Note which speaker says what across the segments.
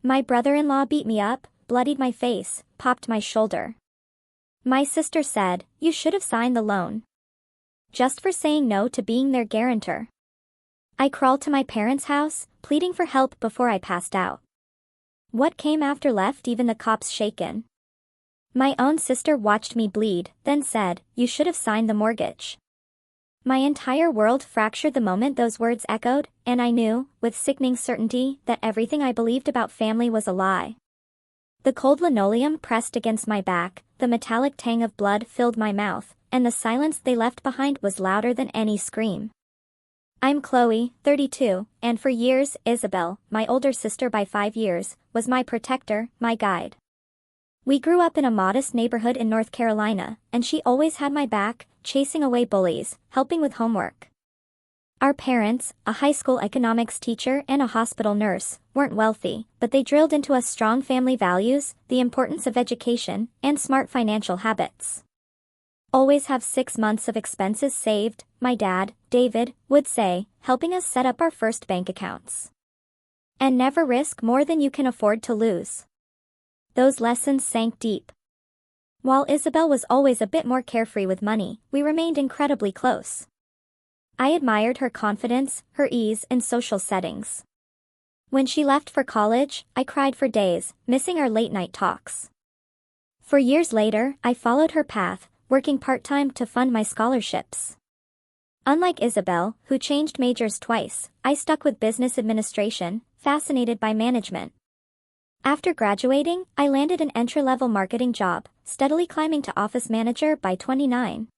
Speaker 1: My brother-in-law beat me up, bloodied my face, popped my shoulder. My sister said, "You should have signed the loan." Just for saying no to being their guarantor. I crawled to my parents' house, pleading for help before I passed out. What came after left even the cops shaken. My own sister watched me bleed, then said, "You should have signed the mortgage." My entire world fractured the moment those words echoed, and I knew, with sickening certainty, that everything I believed about family was a lie. The cold linoleum pressed against my back, the metallic tang of blood filled my mouth, and the silence they left behind was louder than any scream. I'm Chloe, 32, and for years, Isabel, my older sister by 5 years, was my protector, my guide. We grew up in a modest neighborhood in North Carolina, and she always had my back, chasing away bullies, helping with homework. Our parents, a high school economics teacher and a hospital nurse, weren't wealthy, but they drilled into us strong family values, the importance of education, and smart financial habits. Always have 6 months of expenses saved, my dad, David, would say, helping us set up our first bank accounts. And never risk more than you can afford to lose. Those lessons sank deep. While Isabel was always a bit more carefree with money, we remained incredibly close. I admired her confidence, her ease in social settings. When she left for college, I cried for days, missing our late-night talks. For years later, I followed her path, working part-time to fund my scholarships. Unlike Isabel, who changed majors twice, I stuck with business administration, fascinated by management. After graduating, I landed an entry-level marketing job, steadily climbing to office manager by 29.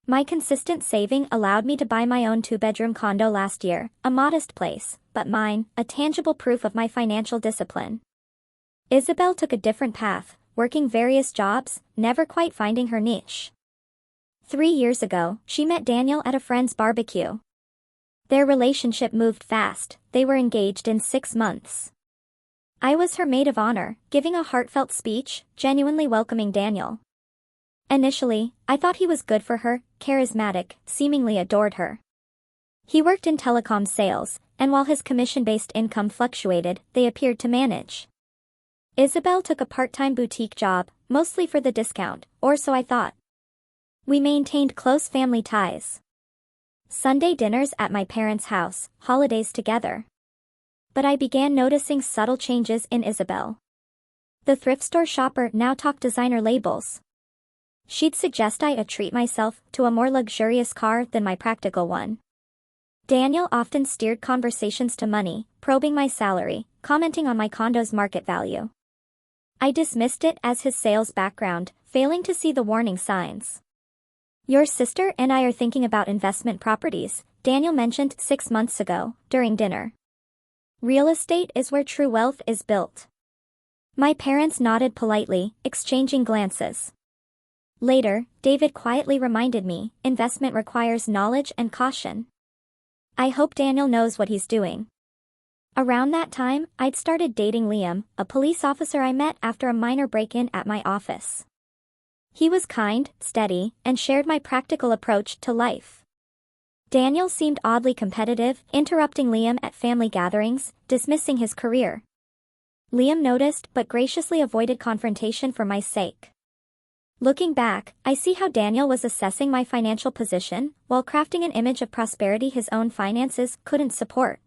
Speaker 1: My consistent saving allowed me to buy my own 2-bedroom condo last year, a modest place, but mine, a tangible proof of my financial discipline. Isabel took a different path, working various jobs, never quite finding her niche. 3 years ago, she met Daniel at a friend's barbecue. Their relationship moved fast, they were engaged in 6 months. I was her maid of honor, giving a heartfelt speech, genuinely welcoming Daniel. Initially, I thought he was good for her, charismatic, seemingly adored her. He worked in telecom sales, and while his commission-based income fluctuated, they appeared to manage. Isabel took a part-time boutique job, mostly for the discount, or so I thought. We maintained close family ties. Sunday dinners at my parents' house, holidays together. But I began noticing subtle changes in Isabel. The thrift store shopper now talked designer labels. She'd suggest I treat myself to a more luxurious car than my practical one. Daniel often steered conversations to money, probing my salary, commenting on my condo's market value. I dismissed it as his sales background, failing to see the warning signs. "Your sister and I are thinking about investment properties," Daniel mentioned 6 months ago, during dinner. "Real estate is where true wealth is built." My parents nodded politely, exchanging glances. Later, David quietly reminded me, investment requires knowledge and caution. I hope Daniel knows what he's doing. Around that time, I'd started dating Liam, a police officer I met after a minor break-in at my office. He was kind, steady, and shared my practical approach to life. Daniel seemed oddly competitive, interrupting Liam at family gatherings, dismissing his career. Liam noticed but graciously avoided confrontation for my sake. Looking back, I see how Daniel was assessing my financial position, while crafting an image of prosperity his own finances couldn't support.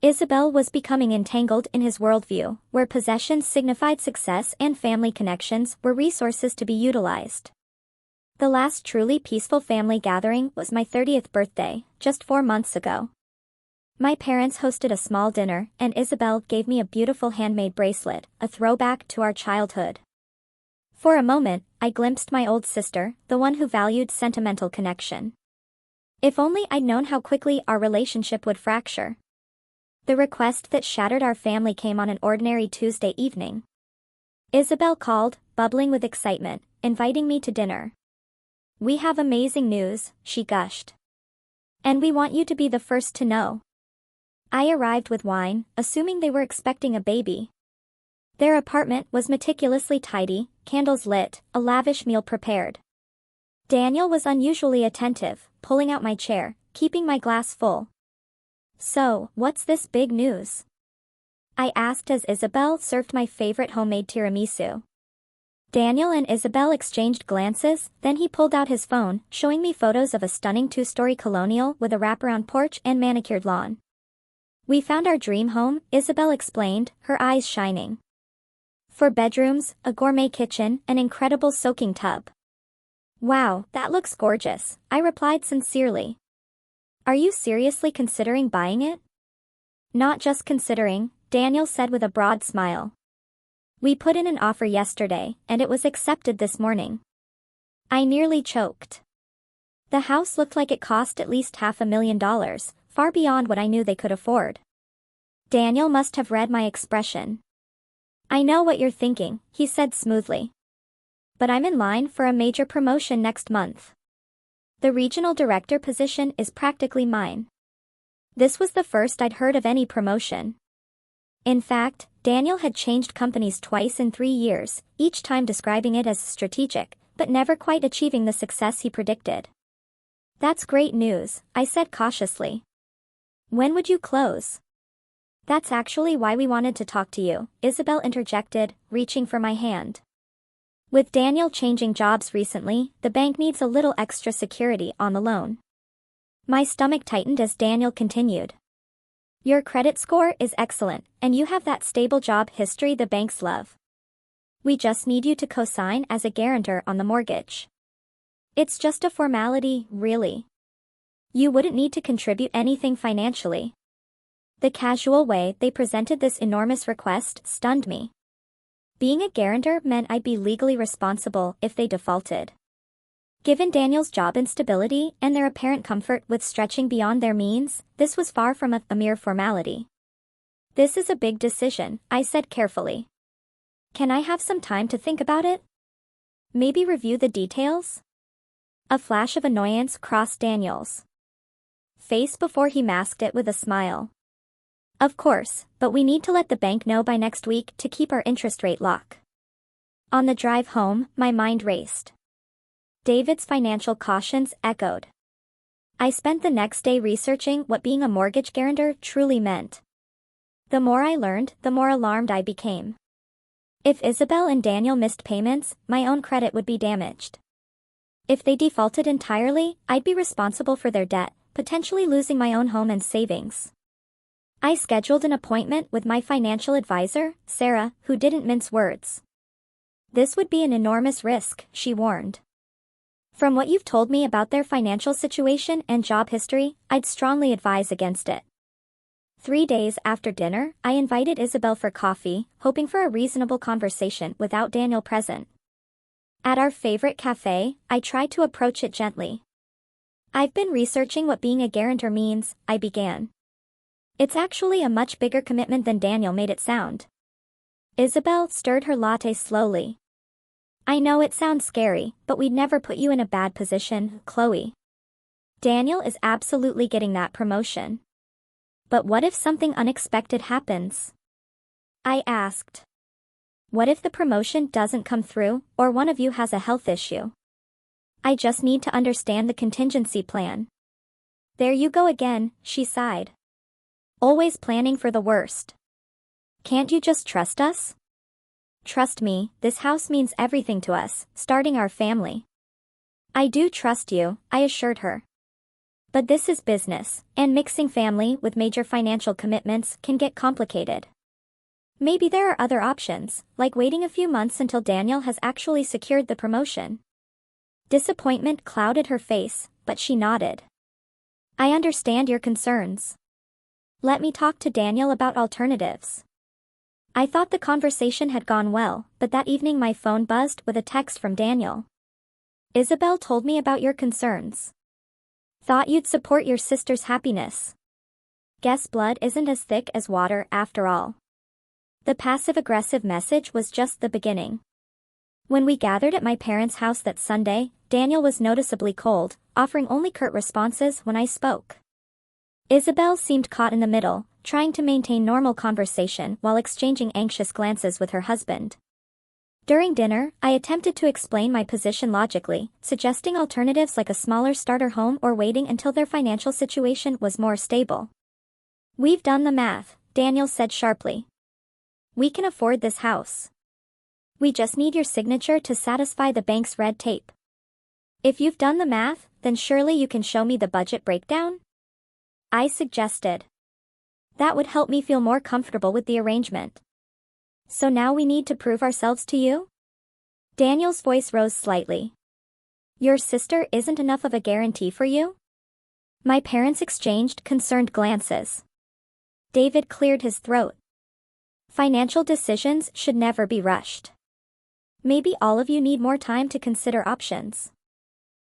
Speaker 1: Isabel was becoming entangled in his worldview, where possessions signified success and family connections were resources to be utilized. The last truly peaceful family gathering was my 30th birthday, just 4 months ago. My parents hosted a small dinner, and Isabel gave me a beautiful handmade bracelet, a throwback to our childhood. For a moment, I glimpsed my old sister, the one who valued sentimental connection. If only I'd known how quickly our relationship would fracture. The request that shattered our family came on an ordinary Tuesday evening. Isabel called, bubbling with excitement, inviting me to dinner. "We have amazing news," she gushed. "And we want you to be the first to know." I arrived with wine, assuming they were expecting a baby. Their apartment was meticulously tidy, candles lit, a lavish meal prepared. Daniel was unusually attentive, pulling out my chair, keeping my glass full. "So, what's this big news?" I asked as Isabel served my favorite homemade tiramisu. Daniel and Isabel exchanged glances, then he pulled out his phone, showing me photos of a stunning two-story colonial with a wraparound porch and manicured lawn. We found our dream home, Isabel explained, her eyes shining. 4 bedrooms, a gourmet kitchen, an incredible soaking tub. Wow, that looks gorgeous, I replied sincerely. Are you seriously considering buying it? Not just considering, Daniel said with a broad smile. We put in an offer yesterday, and it was accepted this morning. I nearly choked. The house looked like it cost at least $500,000, far beyond what I knew they could afford. Daniel must have read my expression. I know what you're thinking, he said smoothly. But I'm in line for a major promotion next month. The regional director position is practically mine. This was the first I'd heard of any promotion. In fact, Daniel had changed companies twice in 3 years, each time describing it as strategic, but never quite achieving the success he predicted. That's great news, I said cautiously. When would you close? That's actually why we wanted to talk to you, Isabel interjected, reaching for my hand. With Daniel changing jobs recently, the bank needs a little extra security on the loan. My stomach tightened as Daniel continued. Your credit score is excellent, and you have that stable job history the banks love. We just need you to co-sign as a guarantor on the mortgage. It's just a formality, really. You wouldn't need to contribute anything financially. The casual way they presented this enormous request stunned me. Being a guarantor meant I'd be legally responsible if they defaulted. Given Daniel's job instability and their apparent comfort with stretching beyond their means, this was far from a mere formality. This is a big decision, I said carefully. Can I have some time to think about it? Maybe review the details? A flash of annoyance crossed Daniel's face before he masked it with a smile. Of course, but we need to let the bank know by next week to keep our interest rate lock. On the drive home, my mind raced. David's financial cautions echoed. I spent the next day researching what being a mortgage guarantor truly meant. The more I learned, the more alarmed I became. If Isabel and Daniel missed payments, my own credit would be damaged. If they defaulted entirely, I'd be responsible for their debt, potentially losing my own home and savings. I scheduled an appointment with my financial advisor, Sarah, who didn't mince words. This would be an enormous risk, she warned. From what you've told me about their financial situation and job history, I'd strongly advise against it. 3 days after dinner, I invited Isabel for coffee, hoping for a reasonable conversation without Daniel present. At our favorite cafe, I tried to approach it gently. I've been researching what being a guarantor means, I began. It's actually a much bigger commitment than Daniel made it sound. Isabel stirred her latte slowly. I know it sounds scary, but we'd never put you in a bad position, Chloe. Daniel is absolutely getting that promotion. But what if something unexpected happens? I asked. What if the promotion doesn't come through, or one of you has a health issue? I just need to understand the contingency plan. There you go again, she sighed. Always planning for the worst. Can't you just trust us? Trust me, this house means everything to us, starting our family. I do trust you, I assured her. But this is business, and mixing family with major financial commitments can get complicated. Maybe there are other options, like waiting a few months until Daniel has actually secured the promotion. Disappointment clouded her face, but she nodded. I understand your concerns. Let me talk to Daniel about alternatives. I thought the conversation had gone well, but that evening my phone buzzed with a text from Daniel. Isabel told me about your concerns. Thought you'd support your sister's happiness. Guess blood isn't as thick as water after all. The passive-aggressive message was just the beginning. When we gathered at my parents' house that Sunday, Daniel was noticeably cold, offering only curt responses when I spoke. Isabel seemed caught in the middle, trying to maintain normal conversation while exchanging anxious glances with her husband. During dinner, I attempted to explain my position logically, suggesting alternatives like a smaller starter home or waiting until their financial situation was more stable. We've done the math, Daniel said sharply. We can afford this house. We just need your signature to satisfy the bank's red tape. If you've done the math, then surely you can show me the budget breakdown? I suggested. That would help me feel more comfortable with the arrangement. So now we need to prove ourselves to you? Daniel's voice rose slightly. Your sister isn't enough of a guarantee for you? My parents exchanged concerned glances. David cleared his throat. Financial decisions should never be rushed. Maybe all of you need more time to consider options.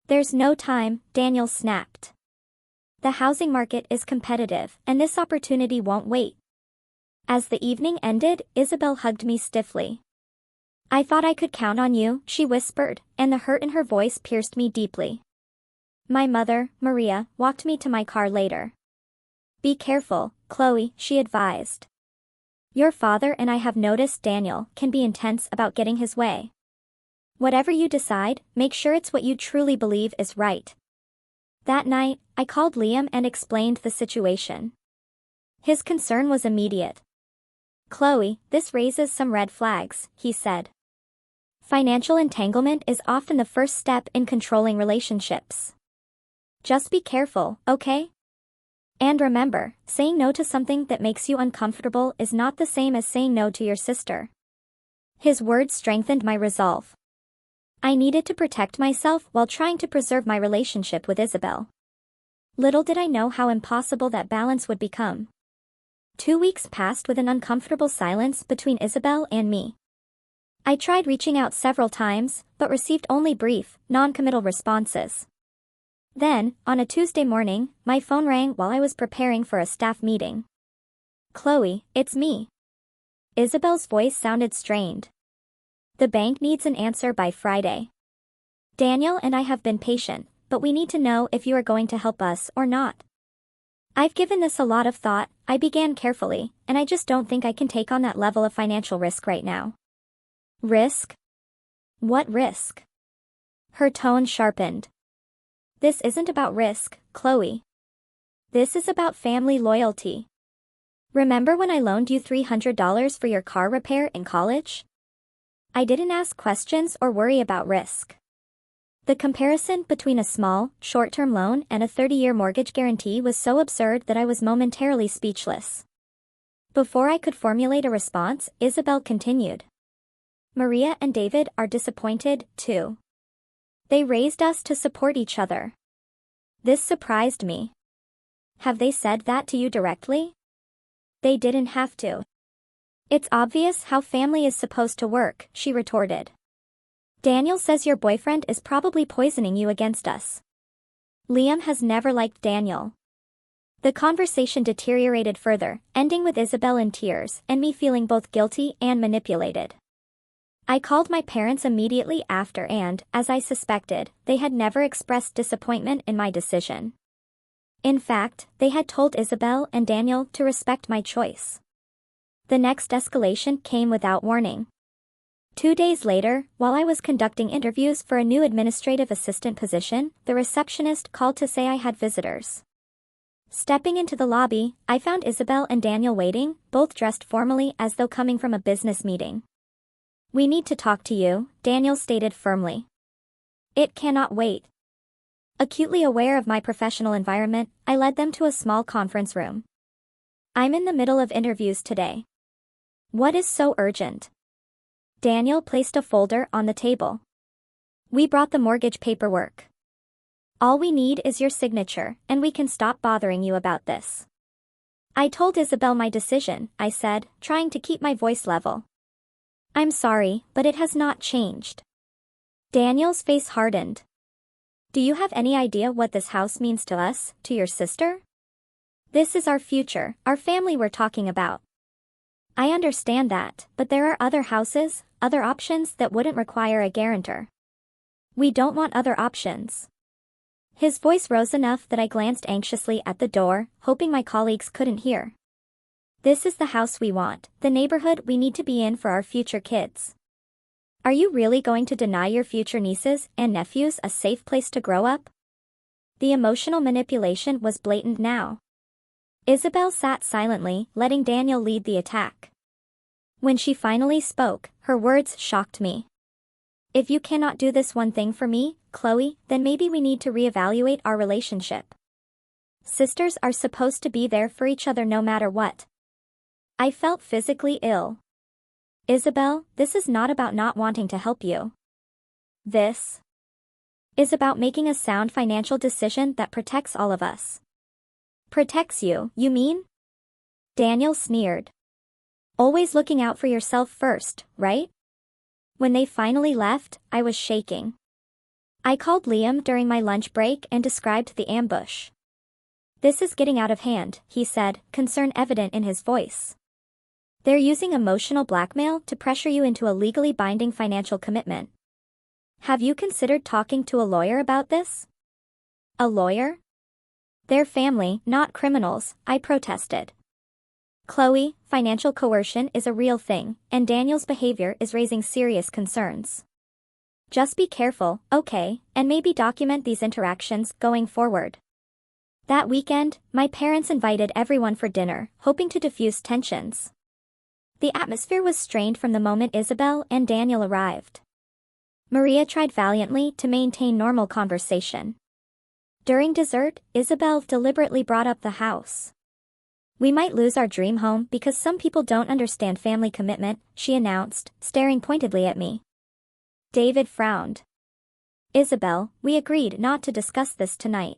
Speaker 1: There's no time, Daniel snapped. The housing market is competitive, and this opportunity won't wait. As the evening ended, Isabel hugged me stiffly. I thought I could count on you, she whispered, and the hurt in her voice pierced me deeply. My mother, Maria, walked me to my car later. Be careful, Chloe, she advised. Your father and I have noticed Daniel can be intense about getting his way. Whatever you decide, make sure it's what you truly believe is right. That night, I called Liam and explained the situation. His concern was immediate. Chloe, this raises some red flags, he said. Financial entanglement is often the first step in controlling relationships. Just be careful, okay? And remember, saying no to something that makes you uncomfortable is not the same as saying no to your sister. His words strengthened my resolve. I needed to protect myself while trying to preserve my relationship with Isabel. Little did I know how impossible that balance would become. 2 weeks passed with an uncomfortable silence between Isabel and me. I tried reaching out several times, but received only brief, non-committal responses. Then, on a Tuesday morning, my phone rang while I was preparing for a staff meeting. Chloe, it's me. Isabel's voice sounded strained. The bank needs an answer by Friday. Daniel and I have been patient, but we need to know if you are going to help us or not. I've given this a lot of thought, I began carefully, and I just don't think I can take on that level of financial risk right now. Risk? What risk? Her tone sharpened. This isn't about risk, Chloe. This is about family loyalty. Remember when I loaned you $300 for your car repair in college? I didn't ask questions or worry about risk. The comparison between a small, short-term loan and a 30-year mortgage guarantee was so absurd that I was momentarily speechless. Before I could formulate a response, Isabel continued. Maria and David are disappointed, too. They raised us to support each other. This surprised me. Have they said that to you directly? They didn't have to. It's obvious how family is supposed to work, she retorted. Daniel says your boyfriend is probably poisoning you against us. Liam has never liked Daniel. The conversation deteriorated further, ending with Isabel in tears and me feeling both guilty and manipulated. I called my parents immediately after and, as I suspected, they had never expressed disappointment in my decision. In fact, they had told Isabel and Daniel to respect my choice. The next escalation came without warning. 2 days later, while I was conducting interviews for a new administrative assistant position, the receptionist called to say I had visitors. Stepping into the lobby, I found Isabel and Daniel waiting, both dressed formally as though coming from a business meeting. We need to talk to you, Daniel stated firmly. It cannot wait. Acutely aware of my professional environment, I led them to a small conference room. I'm in the middle of interviews today. What is so urgent? Daniel placed a folder on the table. We brought the mortgage paperwork. All we need is your signature, and we can stop bothering you about this. I told Isabel my decision, I said, trying to keep my voice level. I'm sorry, but it has not changed. Daniel's face hardened. Do you have any idea what this house means to us, to your sister? This is our future, our family we're talking about. I understand that, but there are other houses, other options that wouldn't require a guarantor. We don't want other options. His voice rose enough that I glanced anxiously at the door, hoping my colleagues couldn't hear. This is the house we want, the neighborhood we need to be in for our future kids. Are you really going to deny your future nieces and nephews a safe place to grow up? The emotional manipulation was blatant now. Isabel sat silently, letting Daniel lead the attack. When she finally spoke, her words shocked me. If you cannot do this one thing for me, Chloe, then maybe we need to reevaluate our relationship. Sisters are supposed to be there for each other no matter what. I felt physically ill. Isabel, this is not about not wanting to help you. This is about making a sound financial decision that protects all of us. Protects you, you mean? Daniel sneered. Always looking out for yourself first, right? When they finally left, I was shaking. I called Liam during my lunch break and described the ambush. This is getting out of hand, he said, concern evident in his voice. They're using emotional blackmail to pressure you into a legally binding financial commitment. Have you considered talking to a lawyer about this? A lawyer? They're family, not criminals, I protested. Chloe, financial coercion is a real thing, and Daniel's behavior is raising serious concerns. Just be careful, okay, and maybe document these interactions going forward. That weekend, my parents invited everyone for dinner, hoping to diffuse tensions. The atmosphere was strained from the moment Isabel and Daniel arrived. Maria tried valiantly to maintain normal conversation. During dessert, Isabel deliberately brought up the house. We might lose our dream home because some people don't understand family commitment, she announced, staring pointedly at me. David frowned. Isabel, we agreed not to discuss this tonight.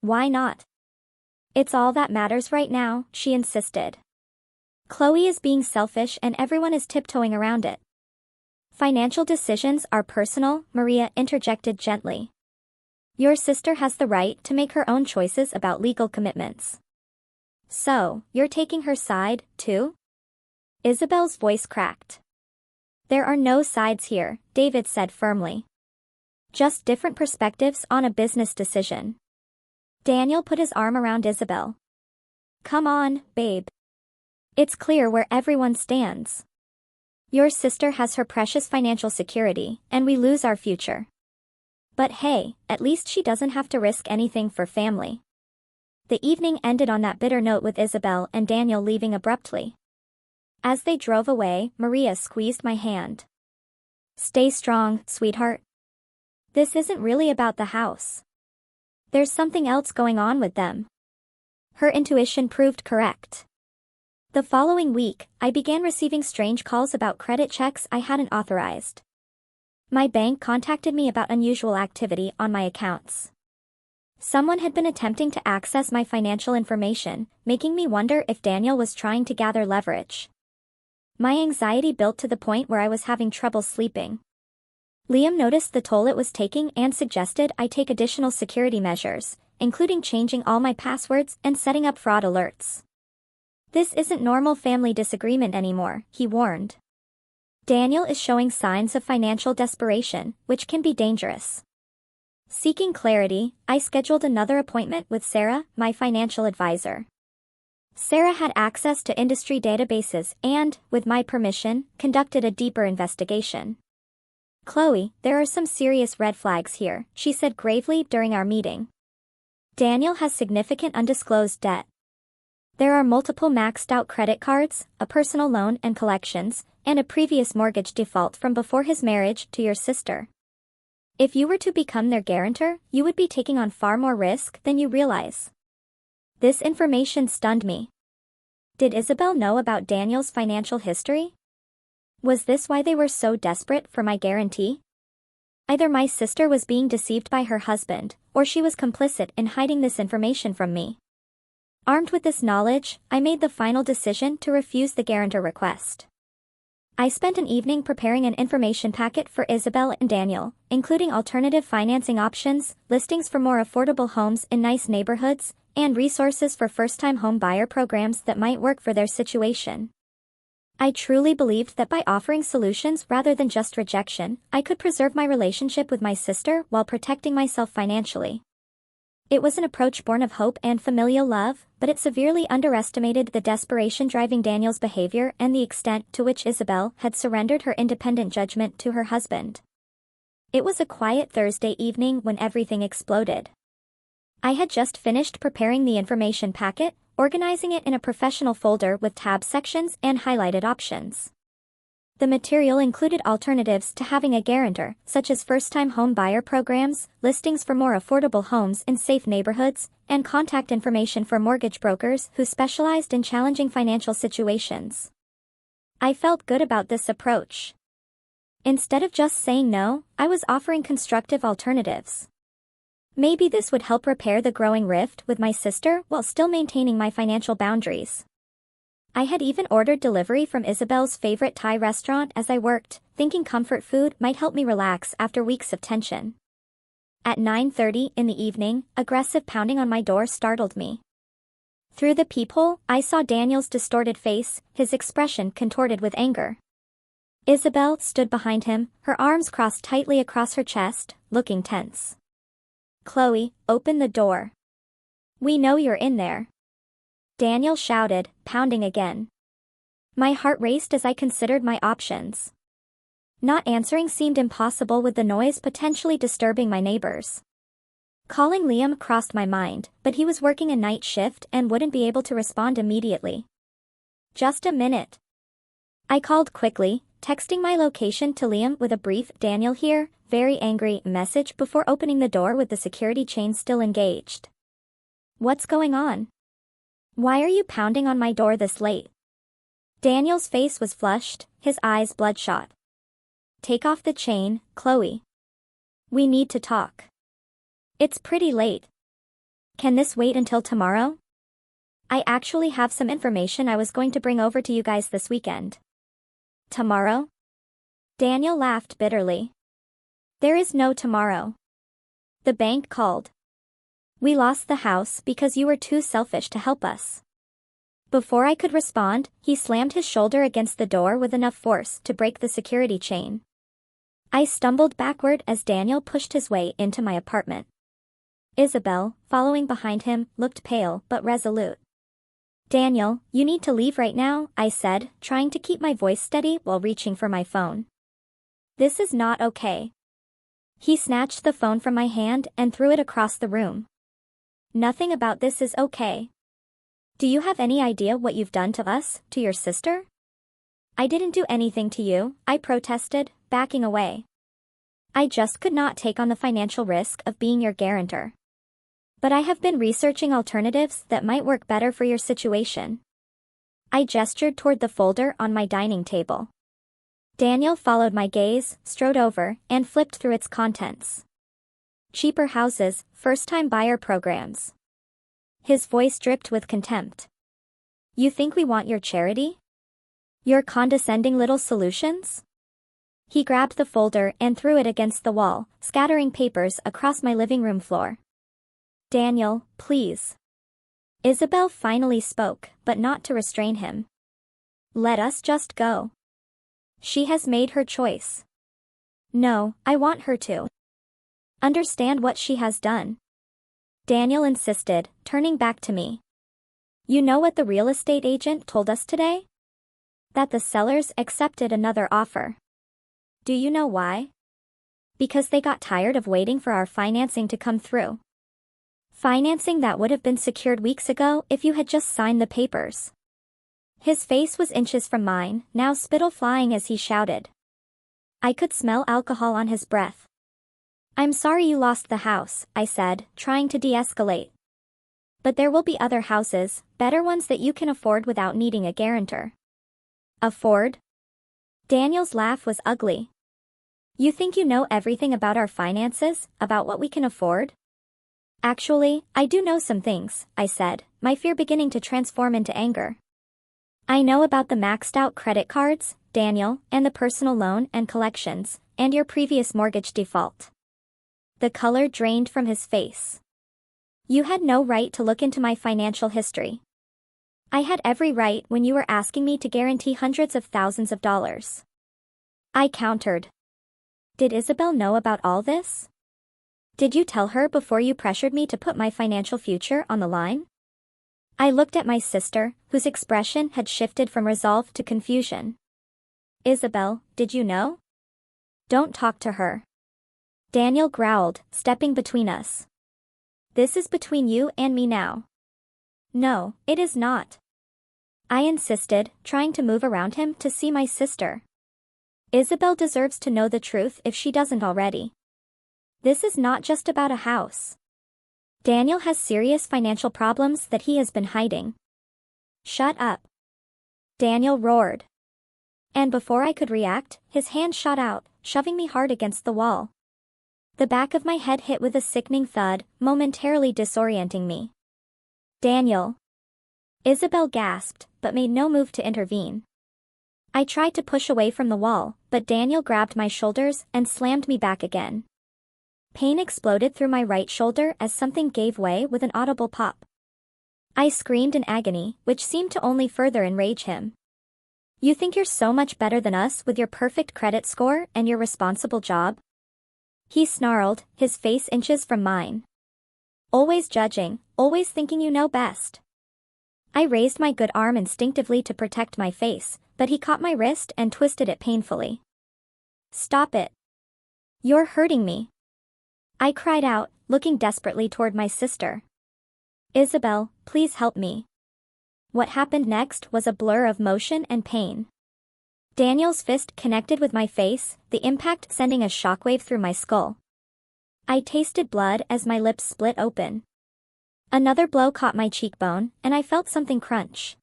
Speaker 1: Why not? It's all that matters right now, she insisted. Chloe is being selfish and everyone is tiptoeing around it. Financial decisions are personal, Maria interjected gently. Your sister has the right to make her own choices about legal commitments. So, you're taking her side, too? Isabel's voice cracked. There are no sides here, David said firmly. Just different perspectives on a business decision. Daniel put his arm around Isabel. Come on, babe. It's clear where everyone stands. Your sister has her precious financial security, and we lose our future. But hey, at least she doesn't have to risk anything for family. The evening ended on that bitter note with Isabel and Daniel leaving abruptly. As they drove away, Maria squeezed my hand. Stay strong, sweetheart. This isn't really about the house. There's something else going on with them. Her intuition proved correct. The following week, I began receiving strange calls about credit checks I hadn't authorized. My bank contacted me about unusual activity on my accounts. Someone had been attempting to access my financial information, making me wonder if Daniel was trying to gather leverage. My anxiety built to the point where I was having trouble sleeping. Liam noticed the toll it was taking and suggested I take additional security measures, including changing all my passwords and setting up fraud alerts. This isn't normal family disagreement anymore, he warned. Daniel is showing signs of financial desperation, which can be dangerous. Seeking clarity, I scheduled another appointment with Sarah, my financial advisor. Sarah had access to industry databases and, with my permission, conducted a deeper investigation. Chloe, there are some serious red flags here, she said gravely during our meeting. Daniel has significant undisclosed debt. There are multiple maxed-out credit cards, a personal loan and collections, and a previous mortgage default from before his marriage to your sister. If you were to become their guarantor, you would be taking on far more risk than you realize. This information stunned me. Did Isabel know about Daniel's financial history? Was this why they were so desperate for my guarantee? Either my sister was being deceived by her husband, or she was complicit in hiding this information from me. Armed with this knowledge, I made the final decision to refuse the guarantor request. I spent an evening preparing an information packet for Isabel and Daniel, including alternative financing options, listings for more affordable homes in nice neighborhoods, and resources for first-time home buyer programs that might work for their situation. I truly believed that by offering solutions rather than just rejection, I could preserve my relationship with my sister while protecting myself financially. It was an approach born of hope and familial love, but it severely underestimated the desperation driving Daniel's behavior and the extent to which Isabel had surrendered her independent judgment to her husband. It was a quiet Thursday evening when everything exploded. I had just finished preparing the information packet, organizing it in a professional folder with tab sections and highlighted options. The material included alternatives to having a guarantor, such as first-time home buyer programs, listings for more affordable homes in safe neighborhoods, and contact information for mortgage brokers who specialized in challenging financial situations. I felt good about this approach. Instead of just saying no, I was offering constructive alternatives. Maybe this would help repair the growing rift with my sister while still maintaining my financial boundaries. I had even ordered delivery from Isabel's favorite Thai restaurant as I worked, thinking comfort food might help me relax after weeks of tension. At 9:30 in the evening, aggressive pounding on my door startled me. Through the peephole, I saw Daniel's distorted face, his expression contorted with anger. Isabel stood behind him, her arms crossed tightly across her chest, looking tense. "Chloe, open the door. We know you're in there," Daniel shouted, pounding again. My heart raced as I considered my options. Not answering seemed impossible with the noise potentially disturbing my neighbors. Calling Liam crossed my mind, but he was working a night shift and wouldn't be able to respond immediately. "Just a minute." I called quickly, texting my location to Liam with a brief "Daniel here, very angry" message before opening the door with the security chain still engaged. "What's going on? Why are you pounding on my door this late?" Daniel's face was flushed, his eyes bloodshot. "Take off the chain, Chloe. We need to talk. It's pretty late. Can this wait until tomorrow? I actually have some information I was going to bring over to you guys this weekend." "Tomorrow?" Daniel laughed bitterly. "There is no tomorrow. The bank called. We lost the house because you were too selfish to help us." Before I could respond, he slammed his shoulder against the door with enough force to break the security chain. I stumbled backward as Daniel pushed his way into my apartment. Isabel, following behind him, looked pale but resolute. "Daniel, you need to leave right now," I said, trying to keep my voice steady while reaching for my phone. "This is not okay." He snatched the phone from my hand and threw it across the room. "Nothing about this is okay. Do you have any idea what you've done to us, to your sister?" "I didn't do anything to you," I protested, backing away. "I just could not take on the financial risk of being your guarantor. But I have been researching alternatives that might work better for your situation." I gestured toward the folder on my dining table. Daniel followed my gaze, strode over, and flipped through its contents. "Cheaper houses, first-time buyer programs." His voice dripped with contempt. "You think we want your charity? Your condescending little solutions?" He grabbed the folder and threw it against the wall, scattering papers across my living room floor. "Daniel, please." Isabel finally spoke, but not to restrain him. "Let us just go. She has made her choice. No, I want her to understand what she has done." Daniel insisted, turning back to me. "You know what the real estate agent told us today? That the sellers accepted another offer. Do you know why? Because they got tired of waiting for our financing to come through. Financing that would have been secured weeks ago if you had just signed the papers." His face was inches from mine, now spittle flying as he shouted. I could smell alcohol on his breath. "I'm sorry you lost the house," I said, trying to de-escalate. "But there will be other houses, better ones that you can afford without needing a guarantor." "Afford?" Daniel's laugh was ugly. "You think you know everything about our finances, about what we can afford?" "Actually, I do know some things," I said, my fear beginning to transform into anger. "I know about the maxed-out credit cards, Daniel, and the personal loan and collections, and your previous mortgage default." The color drained from his face. "You had no right to look into my financial history." "I had every right when you were asking me to guarantee hundreds of thousands of dollars." I countered. "Did Isabel know about all this? Did you tell her before you pressured me to put my financial future on the line?" I looked at my sister, whose expression had shifted from resolve to confusion. "Isabel, did you know?" "Don't talk to her." Daniel growled, stepping between us. "This is between you and me now." No, it is not. I insisted, trying to move around him to see my sister. Isabel deserves to know the truth if she doesn't already. This is not just about a house. Daniel has serious financial problems that he has been hiding. Shut up. Daniel roared. And before I could react, his hand shot out, shoving me hard against the wall. The back of my head hit with a sickening thud, momentarily disorienting me. Daniel. Isabel gasped, but made no move to intervene. I tried to push away from the wall, but Daniel grabbed my shoulders and slammed me back again. Pain exploded through my right shoulder as something gave way with an audible pop. I screamed in agony, which seemed to only further enrage him. You think you're so much better than us with your perfect credit score and your responsible job? He snarled, his face inches from mine. Always judging, always thinking you know best. I raised my good arm instinctively to protect my face, but he caught my wrist and twisted it painfully. Stop it. You're hurting me. I cried out, looking desperately toward my sister. Isabel, please help me. What happened next was a blur of motion and pain. Daniel's fist connected with my face, the impact sending a shockwave through my skull. I tasted blood as my lips split open. Another blow caught my cheekbone, and I felt something crunch.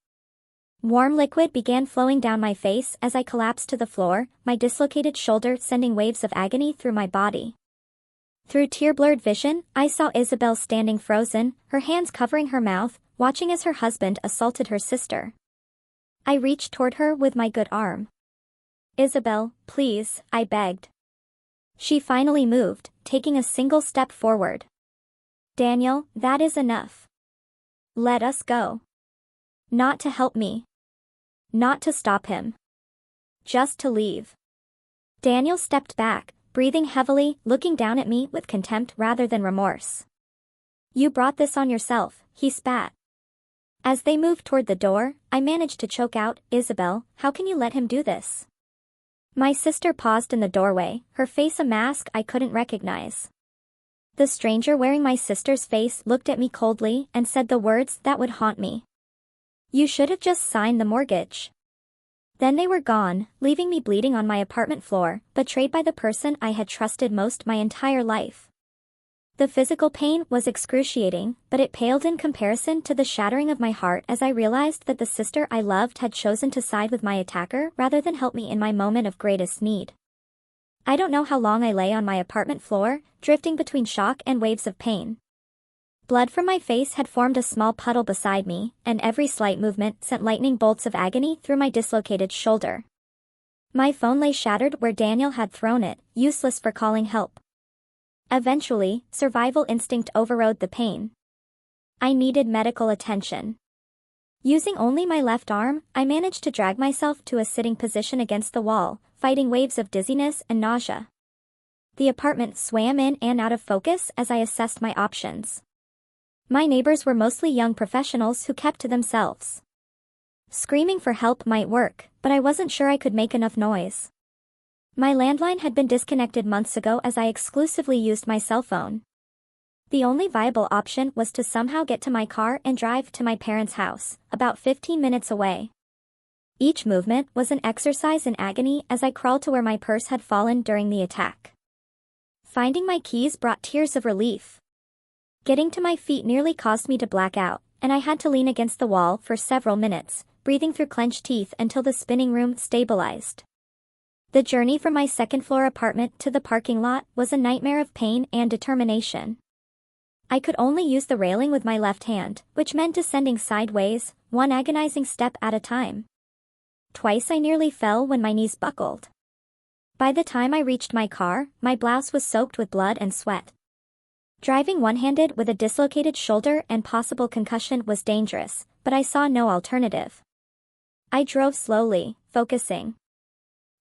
Speaker 1: Warm liquid began flowing down my face as I collapsed to the floor, my dislocated shoulder sending waves of agony through my body. Through tear-blurred vision, I saw Isabel standing frozen, her hands covering her mouth, watching as her husband assaulted her sister. I reached toward her with my good arm. Isabel, please, I begged. She finally moved, taking a single step forward. Daniel, that is enough. Let us go. Not to help me. Not to stop him. Just to leave. Daniel stepped back, breathing heavily, looking down at me with contempt rather than remorse. You brought this on yourself, he spat. As they moved toward the door, I managed to choke out, Isabel, how can you let him do this? My sister paused in the doorway, her face a mask I couldn't recognize. The stranger wearing my sister's face looked at me coldly and said the words that would haunt me. You should have just signed the mortgage. Then they were gone, leaving me bleeding on my apartment floor, betrayed by the person I had trusted most my entire life. The physical pain was excruciating, but it paled in comparison to the shattering of my heart as I realized that the sister I loved had chosen to side with my attacker rather than help me in my moment of greatest need. I don't know how long I lay on my apartment floor, drifting between shock and waves of pain. Blood from my face had formed a small puddle beside me, and every slight movement sent lightning bolts of agony through my dislocated shoulder. My phone lay shattered where Daniel had thrown it, useless for calling help. Eventually, survival instinct overrode the pain. I needed medical attention. Using only my left arm, I managed to drag myself to a sitting position against the wall, fighting waves of dizziness and nausea. The apartment swam in and out of focus as I assessed my options. My neighbors were mostly young professionals who kept to themselves. Screaming for help might work, but I wasn't sure I could make enough noise. My landline had been disconnected months ago as I exclusively used my cell phone. The only viable option was to somehow get to my car and drive to my parents' house, about 15 minutes away. Each movement was an exercise in agony as I crawled to where my purse had fallen during the attack. Finding my keys brought tears of relief. Getting to my feet nearly caused me to black out, and I had to lean against the wall for several minutes, breathing through clenched teeth until the spinning room stabilized. The journey from my second-floor apartment to the parking lot was a nightmare of pain and determination. I could only use the railing with my left hand, which meant descending sideways, one agonizing step at a time. Twice I nearly fell when my knees buckled. By the time I reached my car, my blouse was soaked with blood and sweat. Driving one-handed with a dislocated shoulder and possible concussion was dangerous, but I saw no alternative. I drove slowly, focusing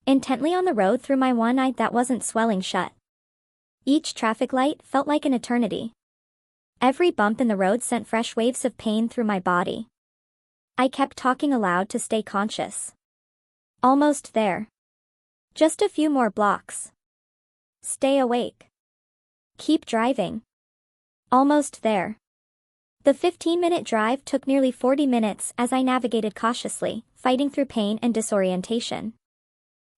Speaker 1: intently on the road through my one eye that wasn't swelling shut. Each traffic light felt like an eternity. Every bump in the road sent fresh waves of pain through my body. I kept talking aloud to stay conscious. Almost there. Just a few more blocks. Stay awake. Keep driving. Almost there. The 15-minute drive took nearly 40 minutes as I navigated cautiously, fighting through pain and disorientation.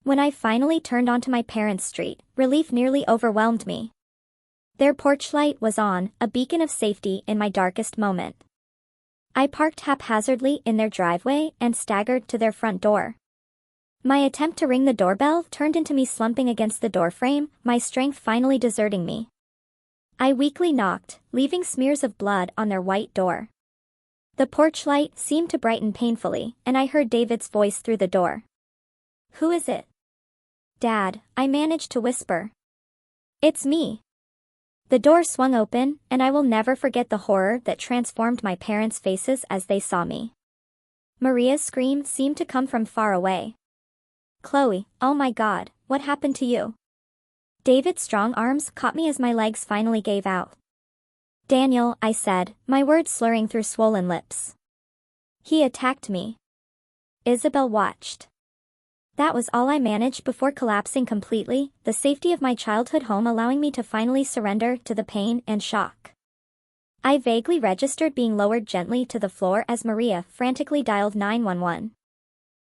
Speaker 1: When I finally turned onto my parents' street, relief nearly overwhelmed me. Their porch light was on, a beacon of safety in my darkest moment. I parked haphazardly in their driveway and staggered to their front door. My attempt to ring the doorbell turned into me slumping against the doorframe, my strength finally deserting me. I weakly knocked, leaving smears of blood on their white door. The porch light seemed to brighten painfully, and I heard David's voice through the door. "Who is it?" "Dad," I managed to whisper. "It's me." The door swung open, and I will never forget the horror that transformed my parents' faces as they saw me. Maria's scream seemed to come from far away. "Chloe, oh my God, what happened to you?" David's strong arms caught me as my legs finally gave out. "Daniel," I said, my words slurring through swollen lips. "He attacked me." Isabel watched. That was all I managed before collapsing completely, the safety of my childhood home allowing me to finally surrender to the pain and shock. I vaguely registered being lowered gently to the floor as Maria frantically dialed 911.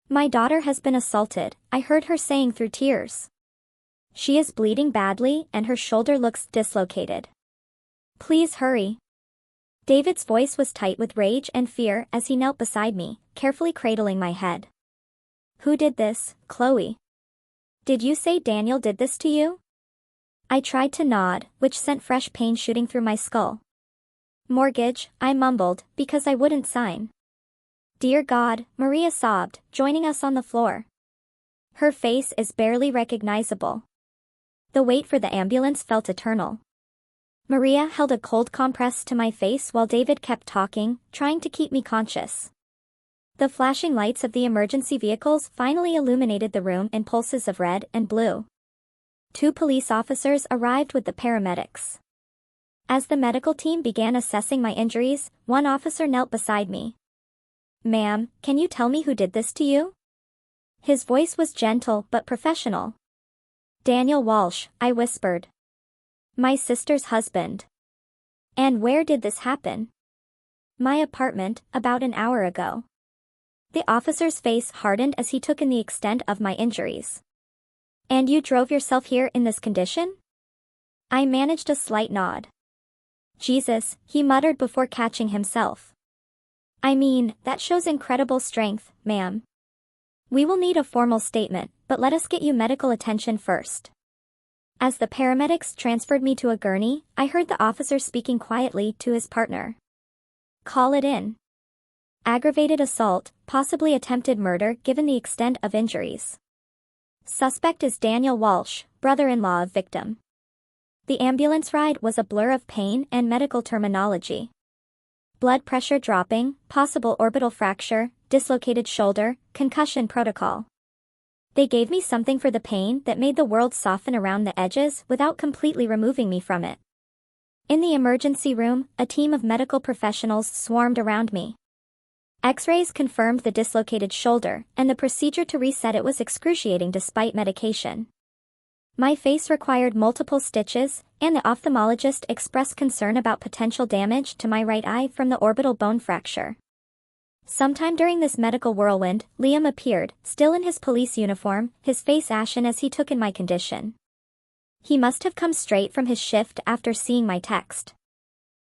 Speaker 1: "My daughter has been assaulted," I heard her saying through tears. "She is bleeding badly and her shoulder looks dislocated. Please hurry." David's voice was tight with rage and fear as he knelt beside me, carefully cradling my head. "Who did this, Chloe? Did you say Daniel did this to you?" I tried to nod, which sent fresh pain shooting through my skull. "Mortgage," I mumbled, because I wouldn't sign. "Dear God," Maria sobbed, joining us on the floor. Her face is barely recognizable. The wait for the ambulance felt eternal. Maria held a cold compress to my face while David kept talking, trying to keep me conscious. The flashing lights of the emergency vehicles finally illuminated the room in pulses of red and blue. 2 police officers arrived with the paramedics. As the medical team began assessing my injuries, one officer knelt beside me. "Ma'am, can you tell me who did this to you?" His voice was gentle but professional. "Daniel Walsh," I whispered. "My sister's husband." "And where did this happen?" "My apartment, about an hour ago." The officer's face hardened as he took in the extent of my injuries. "And you drove yourself here in this condition?" I managed a slight nod. "Jesus," he muttered before catching himself. "I mean, that shows incredible strength, ma'am. We will need a formal statement, but let us get you medical attention first." As the paramedics transferred me to a gurney, I heard the officer speaking quietly to his partner. "Call it in. Aggravated assault, possibly attempted murder given the extent of injuries. Suspect is Daniel Walsh, brother-in-law of victim." The ambulance ride was a blur of pain and medical terminology. Blood pressure dropping, possible orbital fracture, dislocated shoulder, concussion protocol. They gave me something for the pain that made the world soften around the edges without completely removing me from it. In the emergency room, a team of medical professionals swarmed around me. X-rays confirmed the dislocated shoulder, and the procedure to reset it was excruciating despite medication. My face required multiple stitches, and the ophthalmologist expressed concern about potential damage to my right eye from the orbital bone fracture. Sometime during this medical whirlwind, Liam appeared, still in his police uniform, his face ashen as he took in my condition. He must have come straight from his shift after seeing my text.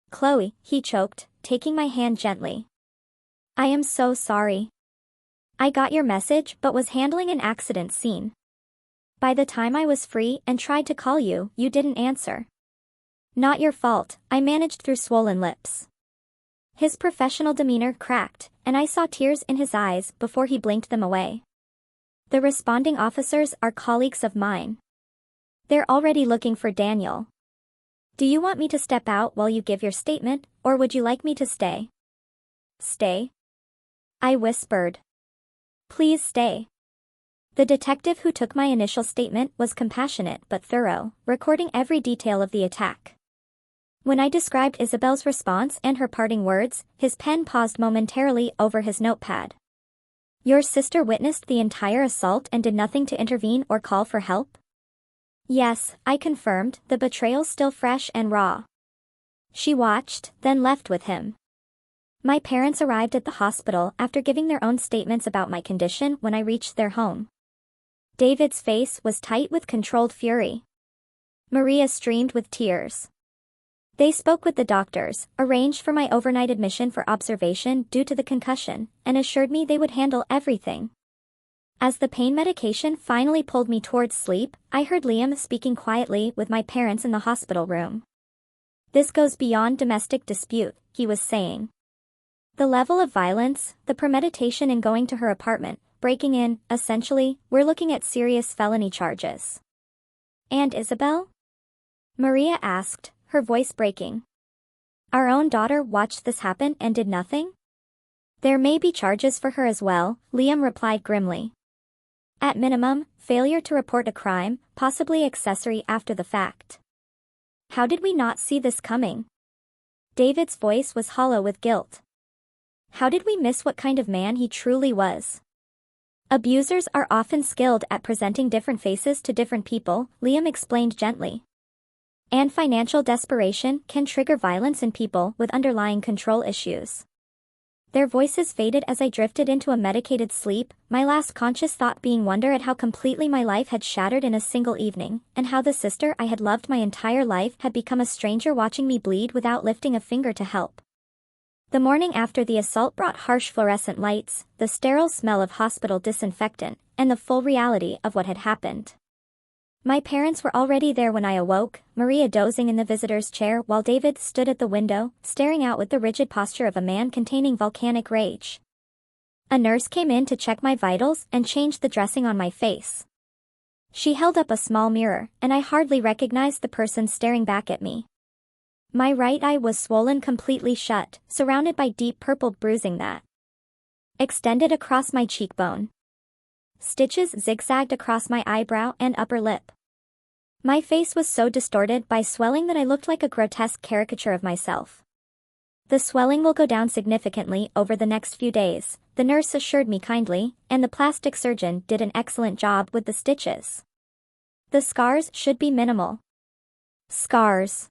Speaker 1: "Chloe," he choked, taking my hand gently. "I am so sorry. I got your message but was handling an accident scene. By the time I was free and tried to call you, you didn't answer." "Not your fault," I managed through swollen lips. His professional demeanor cracked, and I saw tears in his eyes before he blinked them away. "The responding officers are colleagues of mine. They're already looking for Daniel. Do you want me to step out while you give your statement, or would you like me to stay?" "Stay?" I whispered. "Please stay." The detective who took my initial statement was compassionate but thorough, recording every detail of the attack. When I described Isabel's response and her parting words, his pen paused momentarily over his notepad. "Your sister witnessed the entire assault and did nothing to intervene or call for help?" "Yes," I confirmed, the betrayal still fresh and raw. "She watched, then left with him." My parents arrived at the hospital after giving their own statements about my condition when I reached their home. David's face was tight with controlled fury. Maria streamed with tears. They spoke with the doctors, arranged for my overnight admission for observation due to the concussion, and assured me they would handle everything. As the pain medication finally pulled me towards sleep, I heard Liam speaking quietly with my parents in the hospital room. "This goes beyond domestic dispute," he was saying. "The level of violence, the premeditation in going to her apartment, breaking in, essentially, we're looking at serious felony charges." "And Isabel?" Maria asked, her voice breaking. "Our own daughter watched this happen and did nothing?" "There may be charges for her as well," Liam replied grimly. "At minimum, failure to report a crime, possibly accessory after the fact." "How did we not see this coming?" David's voice was hollow with guilt. "How did we miss what kind of man he truly was?" "Abusers are often skilled at presenting different faces to different people," Liam explained gently. "And financial desperation can trigger violence in people with underlying control issues." Their voices faded as I drifted into a medicated sleep, my last conscious thought being wonder at how completely my life had shattered in a single evening, and how the sister I had loved my entire life had become a stranger watching me bleed without lifting a finger to help. The morning after the assault brought harsh fluorescent lights, the sterile smell of hospital disinfectant, and the full reality of what had happened. My parents were already there when I awoke, Maria dozing in the visitor's chair while David stood at the window, staring out with the rigid posture of a man containing volcanic rage. A nurse came in to check my vitals and change the dressing on my face. She held up a small mirror, and I hardly recognized the person staring back at me. My right eye was swollen completely shut, surrounded by deep purple bruising that extended across my cheekbone. Stitches zigzagged across my eyebrow and upper lip. My face was so distorted by swelling that I looked like a grotesque caricature of myself. "The swelling will go down significantly over the next few days," the nurse assured me kindly, and the plastic surgeon did an excellent job with the stitches. "The scars should be minimal." Scars.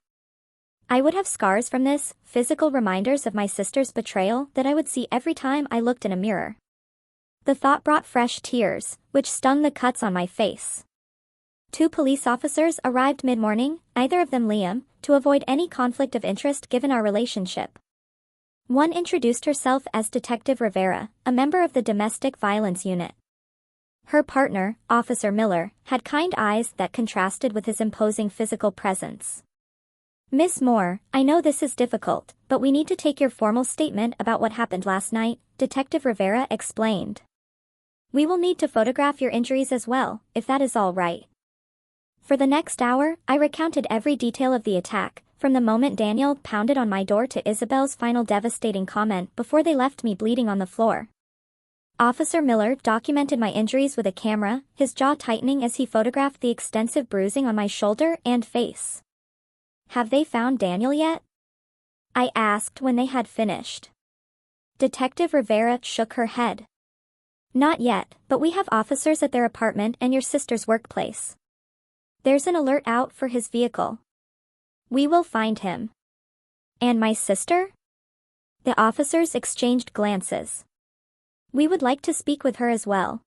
Speaker 1: I would have scars from this, physical reminders of my sister's betrayal that I would see every time I looked in a mirror. The thought brought fresh tears, which stung the cuts on my face. 2 police officers arrived mid-morning, neither of them Liam, to avoid any conflict of interest given our relationship. One introduced herself as Detective Rivera, a member of the Domestic Violence Unit. Her partner, Officer Miller, had kind eyes that contrasted with his imposing physical presence. "Miss Moore, I know this is difficult, but we need to take your formal statement about what happened last night," Detective Rivera explained. "We will need to photograph your injuries as well, if that is all right." For the next hour, I recounted every detail of the attack, from the moment Daniel pounded on my door to Isabel's final devastating comment before they left me bleeding on the floor. Officer Miller documented my injuries with a camera, his jaw tightening as he photographed the extensive bruising on my shoulder and face. "Have they found Daniel yet?" I asked when they had finished. Detective Rivera shook her head. "Not yet, but we have officers at their apartment and your sister's workplace. There's an alert out for his vehicle. We will find him." "And my sister?" The officers exchanged glances. "We would like to speak with her as well.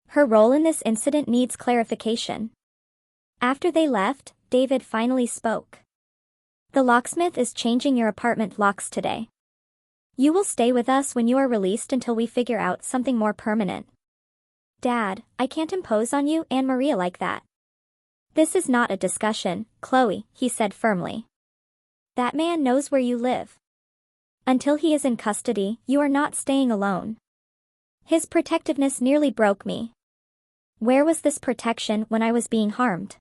Speaker 1: Her role in this incident needs clarification." After they left, David finally spoke. "The locksmith is changing your apartment locks today. You will stay with us when you are released until we figure out something more permanent." "Dad, I can't impose on you and Maria like that." "This is not a discussion, Chloe," he said firmly. "That man knows where you live. Until he is in custody, you are not staying alone." His protectiveness nearly broke me. Where was this protection when I was being harmed?